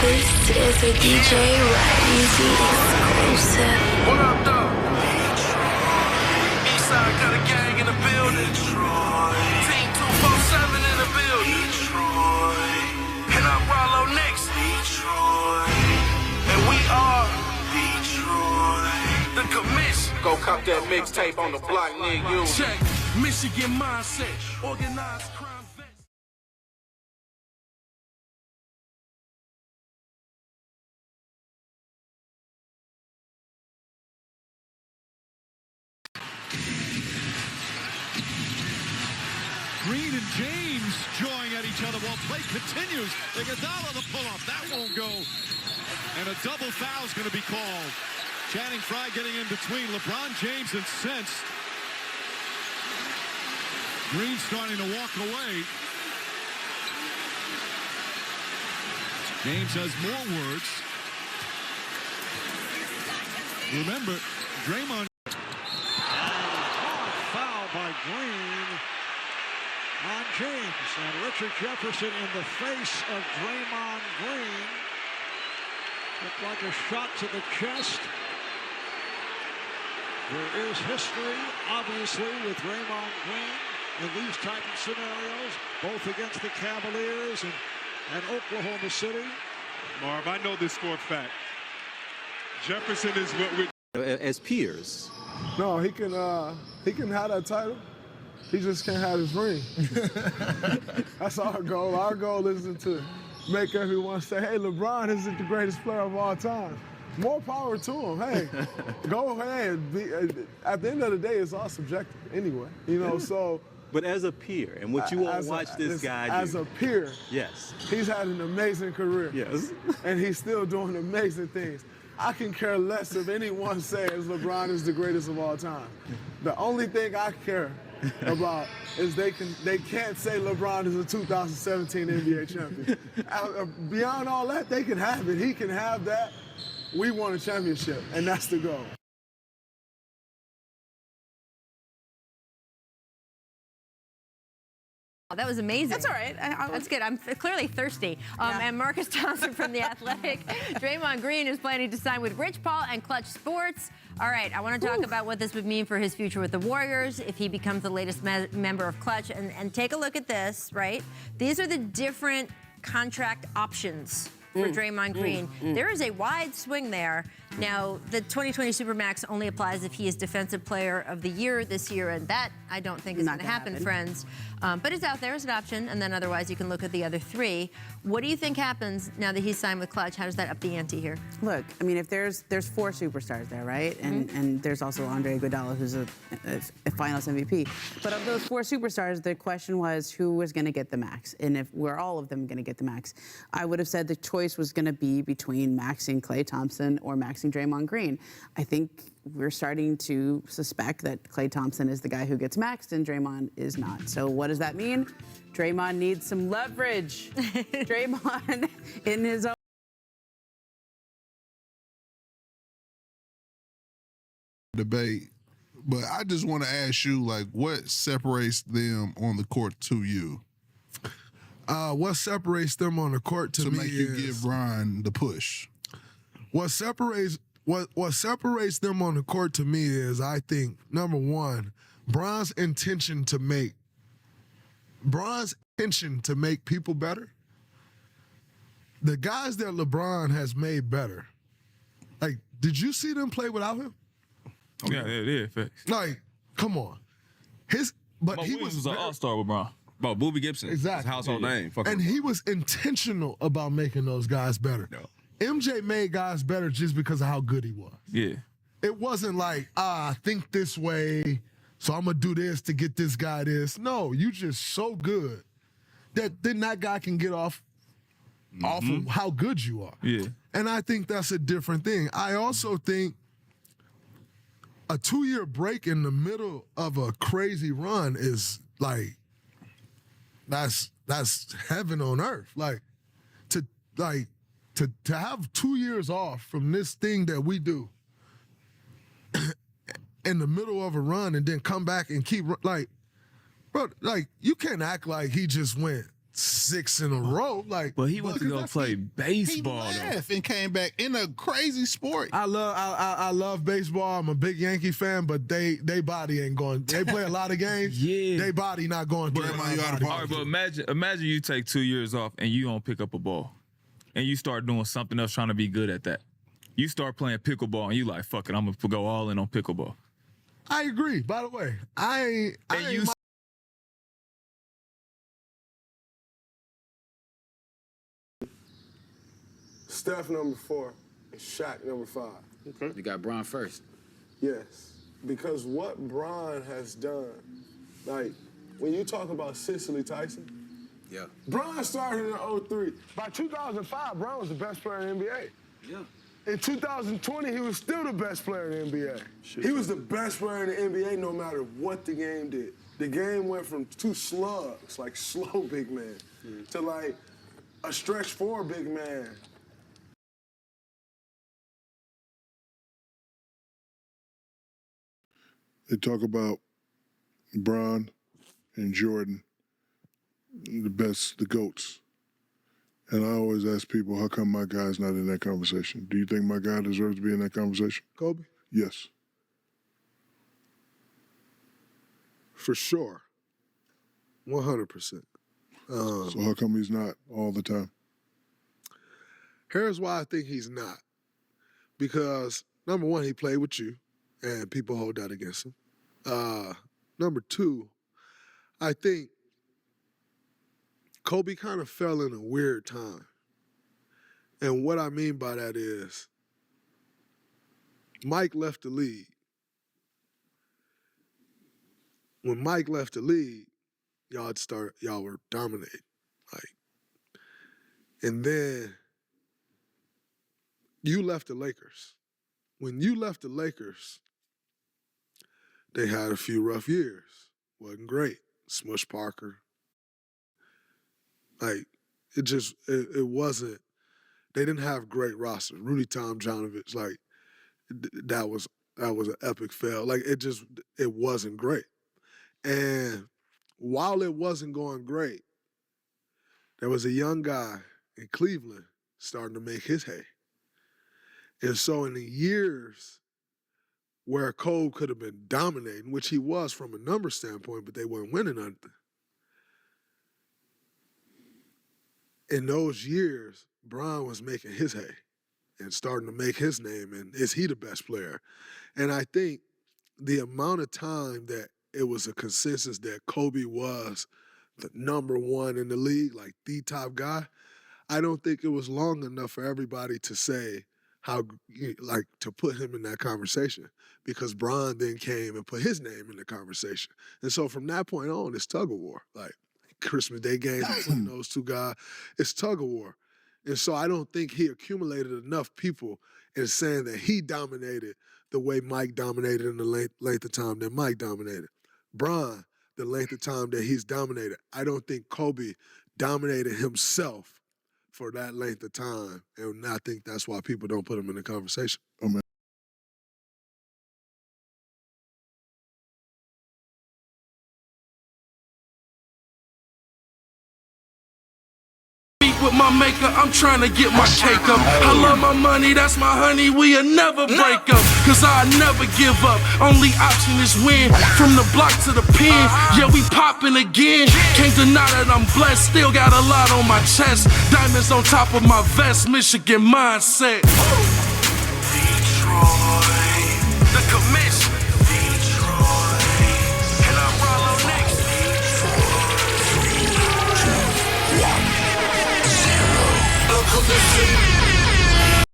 This is a DJ Easy exclusive. What up, though? Eastside got a gang in the building. Team 247 in the building. And I'm Rollo next. And we are the commission. Go cop that mixtape on the block near you. Check Michigan mindset. Organized crime. Green and James jawing at each other while play continues. Iguodala the pull-up. That won't go. And a double foul is going to be called. Channing Frye getting in between. LeBron James incensed. Green starting to walk away. James has more words. Remember, Draymond. And foul by Green on James, and Richard Jefferson in the face of Draymond Green. Looked like a shot to the chest. There is history, obviously, with Draymond Green in these type of scenarios, both against the Cavaliers and Oklahoma City. Marv, I know this for a fact. Jefferson is what we... As peers. No, he can have that title. He just can't have his ring. That's our goal. Our goal isn't to make everyone say, hey, LeBron isn't the greatest player of all time. More power to him. Hey, go ahead. At the end of the day, it's all subjective anyway. You know, so. But as a peer, and what you all watch this guy do. As a peer. Yes. He's had an amazing career. Yes. And he's still doing amazing things. I can care less if anyone says LeBron is the greatest of all time. The only thing I care about is they can't say LeBron is a 2017 NBA champion. Beyond all that, they can have it. He can have that. We won a championship, and that's the goal. That was amazing. That's all right. That's good. I'm clearly thirsty. And Marcus Thompson from The Athletic. Draymond Green is planning to sign with Rich Paul and Klutch Sports. All right, I want to talk about what this would mean for his future with the Warriors if he becomes the latest member of Klutch. And take a look at this, right? These are the different contract options for Draymond Green. There is a wide swing there. Now, the 2020 Supermax only applies if he is Defensive Player of the Year this year, and that I don't think is going to happen, friends. But it's out there as an option, and then otherwise you can look at the other three. What do you think happens now that he's signed with Klutch? How does that up the ante here? Look, I mean, if there's four superstars there, right? And there's also Andre Iguodala, who's a Finals MVP. But of those four superstars, the question was who was going to get the max, and if were all of them going to get the max. I would have said the choice was going to be between maxing Klay Thompson or maxing Draymond Green. I think we're starting to suspect that Klay Thompson is the guy who gets maxed and Draymond is not. So what does that mean? Draymond needs some leverage. Draymond in his own debate, but I just want to ask you, like, what separates them on the court to you? What separates them on the court to me make you give Brian the push? What separates them on the court to me is, I think, number one, Bron's intention to make people better. The guys that LeBron has made better, like, did you see them play without him? Yeah. Like, come on. But he was an all-star with Bron. About Boobie Gibson. Exactly. His household name. And he was intentional about making those guys better. No. MJ made guys better just because of how good he was. Yeah. It wasn't like, I think this way, so I'm going to do this to get this guy this. No, you just so good that then that guy can get off of how good you are. Yeah. And I think that's a different thing. I also think a 2-year break in the middle of a crazy run is like, that's heaven on earth. To have 2 years off from this thing that we do in the middle of a run and then come back and keep, like, bro, like, you can't act like he just went 6 in a row. Like, but he went to go play baseball. He left and came back in a crazy sport. I love baseball. I'm a big Yankee fan, but they body ain't going. They play a lot of games. Yeah, they body not going through. All right, but imagine you take 2 years off and you don't pick up a ball, and you start doing something else, trying to be good at that. You start playing pickleball, and you like, fuck it, I'm gonna go all in on pickleball. I agree. By the way, Steph number 4 and Shaq number 5. Okay. You got Bron first. Yes, because what Bron has done, like when you talk about Cicely Tyson, yeah, Bron started in 03. By 2005, Bron was the best player in the NBA. Yeah. In 2020, he was still the best player in the NBA. He was the best player in the NBA no matter what the game did. The game went from 2 slugs, like slow big man, to like a stretch 4 big man. They talk about Bron and Jordan, the best, the GOATs. And I always ask people, how come my guy's not in that conversation? Do you think my guy deserves to be in that conversation? Kobe? Yes. For sure. 100%. So how come he's not all the time? Here's why I think he's not. Because, number one, he played with you, and people hold that against him. Number 2, I think Kobe kind of fell in a weird time. And what I mean by that is Mike left the league. When Mike left the league, y'all were dominating. And then you left the Lakers. When you left the Lakers, they had a few rough years. Wasn't great. Smush Parker. It wasn't, they didn't have great rosters. Rudy Tomjanovich, that was an epic fail. It wasn't great. And while it wasn't going great, there was a young guy in Cleveland starting to make his hay. And so in the years where Cole could have been dominating, which he was from a number standpoint, but they weren't winning nothing. In those years, Bron was making his hay and starting to make his name, and is he the best player? And I think the amount of time that it was a consensus that Kobe was the number 1 in the league, like the top guy, I don't think it was long enough for everybody to say to put him in that conversation, because Bron then came and put his name in the conversation. And so from that point on, it's tug of war. Christmas Day games between those 2 guys, it's tug of war. And so I don't think he accumulated enough people in saying that he dominated the way Mike dominated in the length of time that Mike dominated. Bron, the length of time that he's dominated, I don't think Kobe dominated himself for that length of time. And I think that's why people don't put him in the conversation. Oh, man. With my maker, I'm trying to get my cake up. I love my money, that's my honey, we'll never break up. Cause I never give up, only option is win. From the block to the pen, yeah, we popping again. Can't deny that I'm blessed, still got a lot on my chest. Diamonds on top of my vest, Michigan mindset. Detroit.